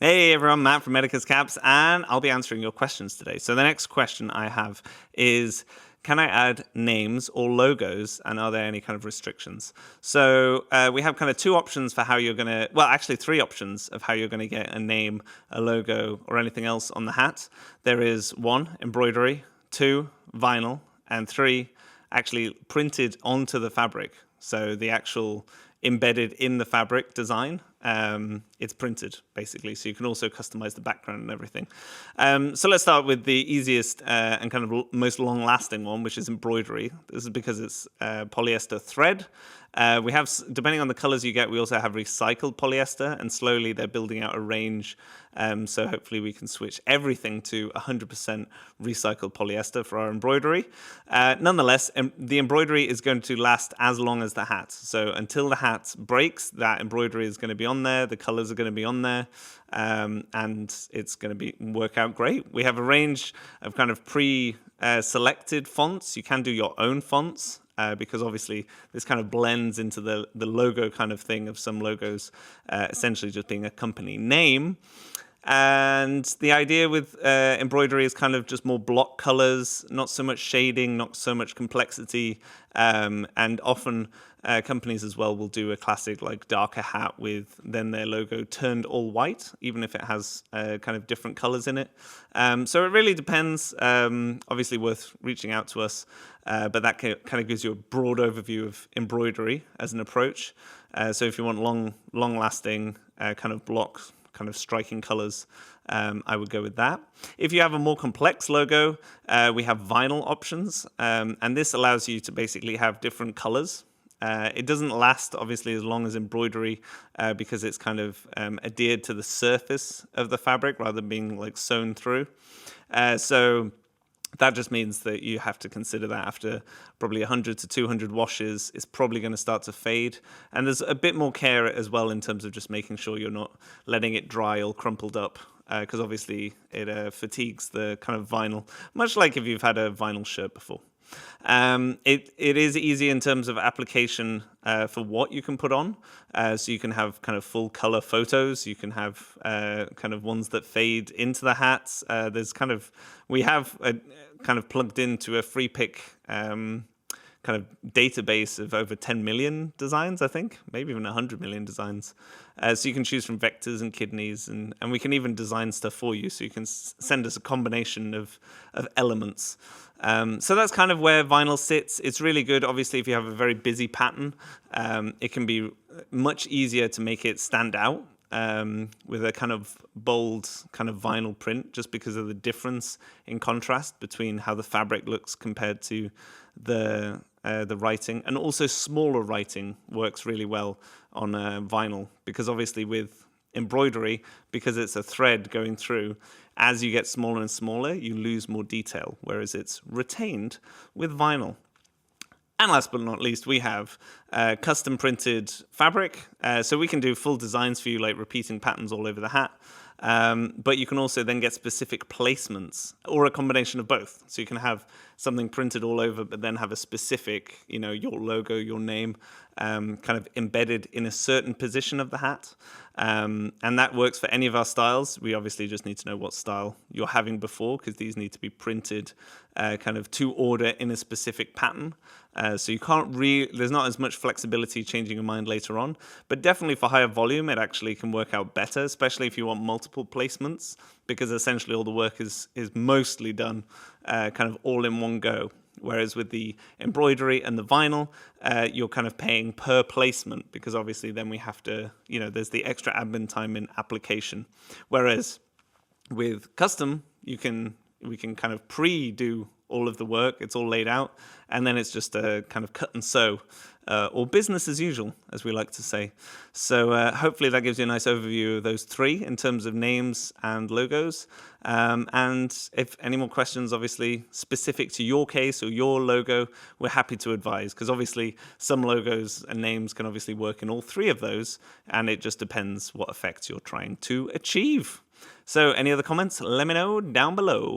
Hey everyone, Matt from Medicus Caps, and I'll be answering your questions today. So the next question I have is, can I add names or logos, and are there any kind of restrictions? So we have kind of two options for how you're going to, well, actually three options of how you're going to get a name, a logo, or anything else on the hat. There is 1, embroidery, 2, vinyl, and 3, actually printed onto the fabric. So the actual embedded in the fabric design, it's printed basically. So you can also customize the background and everything. So let's start with the easiest and kind of most long lasting one, which is embroidery. This is because it's polyester thread. We have, depending on the colors you get, we also have recycled polyester, and slowly they're building out a range. So hopefully we can switch everything to 100% recycled polyester for our embroidery. Nonetheless, the embroidery is going to last as long as the hat. So until the hat breaks, that embroidery is going to be on there, the colors are going to be on there, and it's going to work out great. We have a range of kind of pre-selected fonts. You can do your own fonts. Because obviously this kind of blends into the logo kind of thing of some logos, essentially just being a company name. And the idea with embroidery is kind of just more block colors, not so much shading, not so much complexity. And often companies as well will do a classic like darker hat with then their logo turned all white, even if it has kind of different colors in it. So it really depends. Obviously worth reaching out to us, but that kind of gives you a broad overview of embroidery as an approach. So if you want long-lasting kind of blocks, kind of striking colors, I would go with that. If you have a more complex logo, we have vinyl options, and this allows you to basically have different colors. It doesn't last, obviously, as long as embroidery because it's kind of adhered to the surface of the fabric rather than being like sewn through. So that just means that you have to consider that after probably 100 to 200 washes, it's probably going to start to fade. And there's a bit more care as well in terms of just making sure you're not letting it dry all crumpled up, because obviously it fatigues the kind of vinyl, much like if you've had a vinyl shirt before. It is easy in terms of application for what you can put on. So you can have kind of full color photos. You can have kind of ones that fade into the hats. We have a kind of plugged into a free pick kind of database of over 10 million designs, I think, maybe even 100 million designs. So you can choose from vectors and kidneys, and we can even design stuff for you. So you can send us a combination of elements. So that's kind of where vinyl sits. It's really good, obviously, if you have a very busy pattern. It can be much easier to make it stand out with a kind of bold kind of vinyl print, just because of the difference in contrast between how the fabric looks compared to the writing. And also smaller writing works really well on vinyl, because obviously with embroidery, because it's a thread going through, as you get smaller and smaller, you lose more detail, whereas it's retained with vinyl. And last but not least, we have custom printed fabric. So we can do full designs for you, like repeating patterns all over the hat. But you can also then get specific placements, or a combination of both. So you can have something printed all over, but then have a specific, your logo, your name, kind of embedded in a certain position of the hat. And that works for any of our styles. We obviously just need to know what style you're having before, because these need to be printed kind of to order in a specific pattern. So you can't there's not as much flexibility changing your mind later on, but definitely for higher volume, it actually can work out better, especially if you want multiple placements, because essentially all the work is mostly done kind of all in one go. Whereas with the embroidery and the vinyl, you're kind of paying per placement, because obviously then we have to, there's the extra admin time in application. Whereas with custom, we can kind of pre-do all of the work. It's all laid out, and then it's just a kind of cut and sew, or business as usual, as we like to say. So hopefully that gives you a nice overview of those three in terms of names and logos. And if any more questions, obviously specific to your case or your logo, we're happy to advise, because obviously some logos and names can obviously work in all three of those, and it just depends what effects you're trying to achieve. So any other comments, let me know down below.